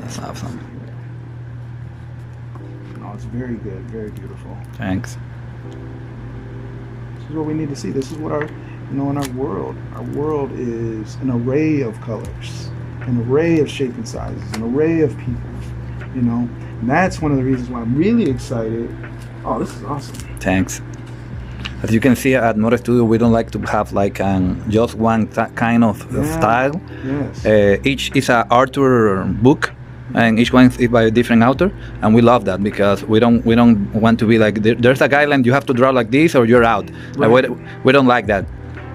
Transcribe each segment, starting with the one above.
That's awesome. Oh, it's very good, very beautiful. Thanks. This is what we need to see. This is what in our world is an array of colors, an array of shape and sizes, an array of people, and that's one of the reasons why I'm really excited. Oh, this is awesome. Thanks. As you can see at MaCo Studio, we don't like to have like just one kind of style. Yes. Each is an author book, and each one is by a different author, and we love that because we don't want to be like there's a guideline, you have to draw like this or you're out. Right. We don't like that.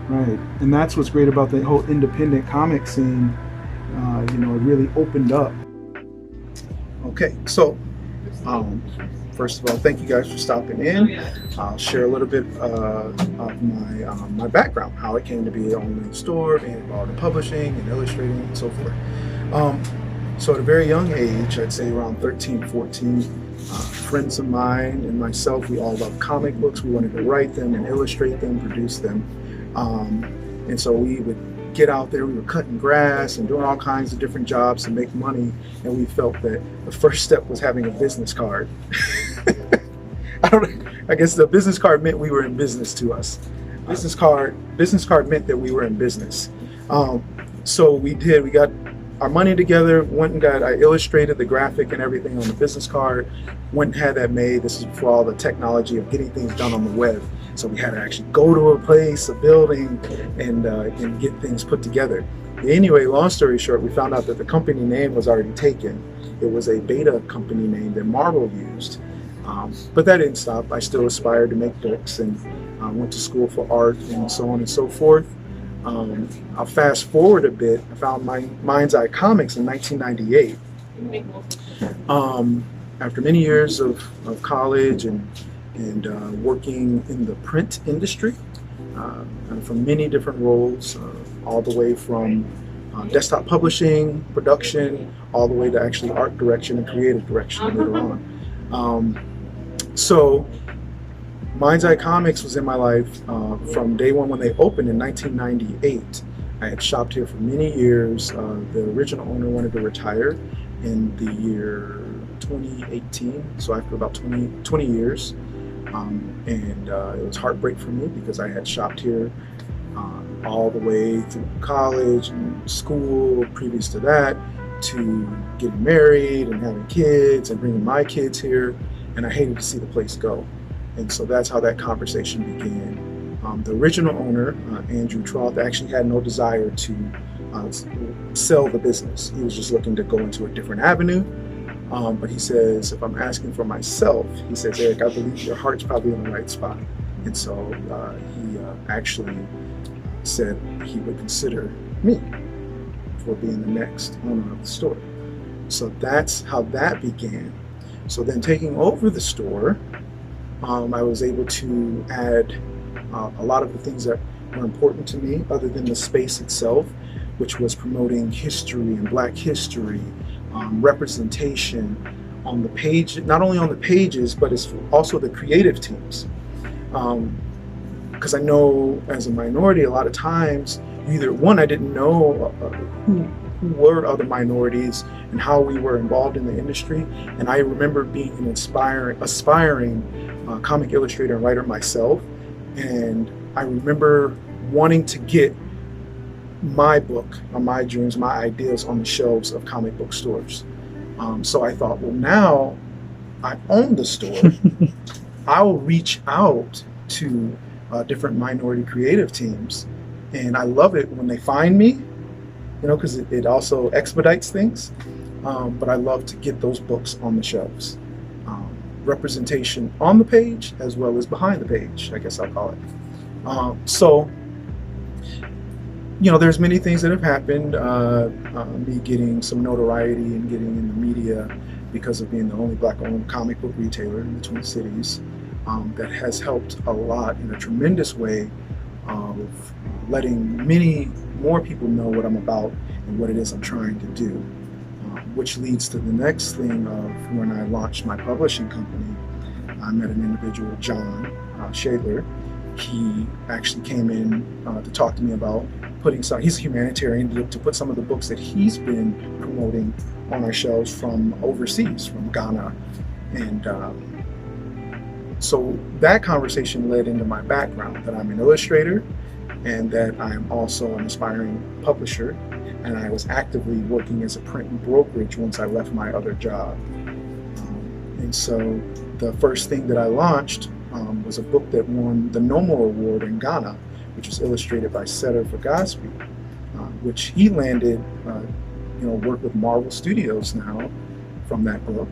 Right, and that's what's great about the whole independent comic scene. It really opened up. Okay, so first of all, thank you guys for stopping in. I'll share a little bit of my background, how it came to be on the store, being involved in publishing and illustrating and so forth. So at a very young age, I'd say around 13, 14, friends of mine and myself, we all loved comic books. We wanted to write them and illustrate them, produce them. And so we would get out there, we were cutting grass and doing all kinds of different jobs to make money, and we felt that the first step was having a business card. I guess the business card meant we were in business to us. Business card meant that we were in business. So we got our money together, I illustrated the graphic and everything on the business card, went and had that made. This is before all the technology of getting things done on the web. So we had to actually go to a place, a building, and get things put together. Anyway, long story short, we found out that the company name was already taken. It was a beta company name that Marvel used. But that didn't stop. I still aspired to make books and went to school for art and so on and so forth. I'll fast forward a bit. I found Mind's Eye Comics in 1998. After many years of college and working in the print industry, and from many different roles, all the way from desktop publishing, production, all the way to actually art direction and creative direction later on. So Mind's Eye Comics was in my life from day one when they opened in 1998. I had shopped here for many years. The original owner wanted to retire in the year 2018, so after about 20 years. It was heartbreak for me because I had shopped here all the way through college and school, previous to that, to getting married and having kids and bringing my kids here, and I hated to see the place go. And so that's how that conversation began. The original owner, Andrew Troth, actually had no desire to sell the business. He was just looking to go into a different avenue. But he says, if I'm asking for myself, he says, Eric, I believe your heart's probably in the right spot. And so he actually said he would consider me for being the next owner of the store. So that's how that began. So then taking over the store, I was able to add a lot of the things that were important to me other than the space itself, which was promoting history and Black history, representation on the page, not only on the pages, but it's also the creative teams. Because I know as a minority, a lot of times, I didn't know who were other minorities and how we were involved in the industry. And I remember being an aspiring comic illustrator and writer myself. And I remember wanting to get my book, my dreams, my ideas on the shelves of comic book stores. So I thought, well, now I own the store. I will reach out to different minority creative teams. And I love it when they find me, because it also expedites things. But I love to get those books on the shelves. Representation on the page as well as behind the page, I guess I'll call it. So there's many things that have happened. Me getting some notoriety and getting in the media because of being the only Black-owned comic book retailer in the Twin Cities. That has helped a lot in a tremendous way of letting many more people know what I'm about and what it is I'm trying to do. Which leads to the next thing of when I launched my publishing company. I met an individual, John Shadler, he actually came in to talk to me about putting some, he's a humanitarian, to put some of the books that he's been promoting on our shelves from overseas, from Ghana. And so that conversation led into my background, that I'm an illustrator and that I'm also an aspiring publisher. And I was actively working as a print brokerage once I left my other job. And so the first thing that I launched was a book that won the Nomo Award in Ghana, which was illustrated by Setter Fagaspi, which he landed, worked with Marvel Studios now from that book.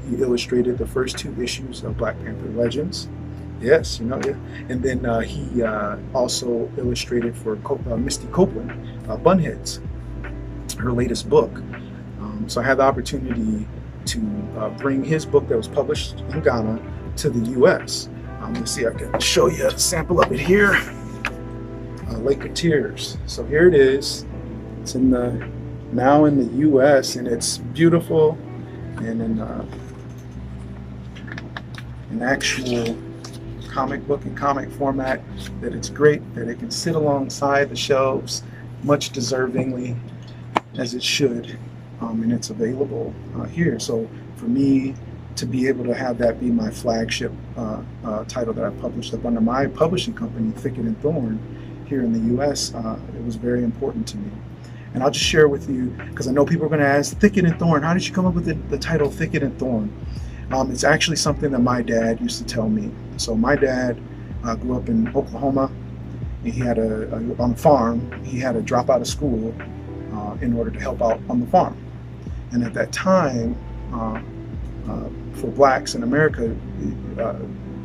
He illustrated the first 2 issues of Black Panther Legends. Yes, yeah. And then he also illustrated for Misty Copeland, Bunheads, her latest book. So I had the opportunity to bring his book that was published in Ghana to the U.S. Let's see, I can show you a sample of it here. Lake of Tears. So here it is. It's now in the U.S. and it's beautiful, and in an actual comic book and comic format, that it's great, that it can sit alongside the shelves, much deservingly as it should, and it's available here. So for me to be able to have that be my flagship title that I published up under my publishing company, Thicket and Thorn, here in the U.S., it was very important to me. And I'll just share with you, because I know people are going to ask, Thicket and Thorn, how did you come up with the title Thicket and Thorn? It's actually something that my dad used to tell me. So my dad grew up in Oklahoma, and he had on a farm, he had to drop out of school in order to help out on the farm. And at that time, for blacks in America,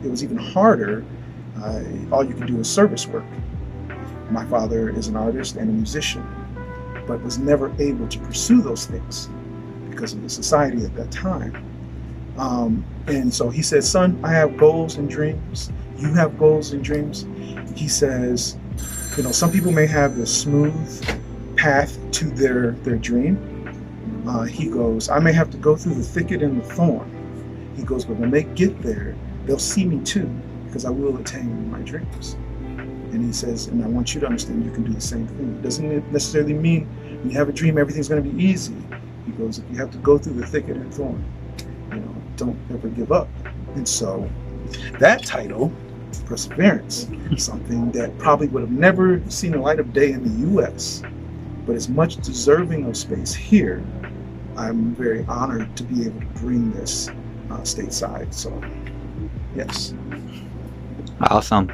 it was even harder. All you could do was service work. My father is an artist and a musician, but was never able to pursue those things because of the society at that time. And so he said, son, I have goals and dreams. You have goals and dreams. He says, some people may have the smooth path to their dream. He goes, I may have to go through the thicket and the thorn. He goes, but when they get there, they'll see me too, because I will attain my dreams. And he says, and I want you to understand you can do the same thing. It doesn't necessarily mean when you have a dream, everything's going to be easy. He goes, if you have to go through the thicket and thorn, don't ever give up. And so that title, Perseverance, something that probably would have never seen the light of day in the U.S., but is much deserving of space here. I'm very honored to be able to bring this stateside. So, yes. Awesome.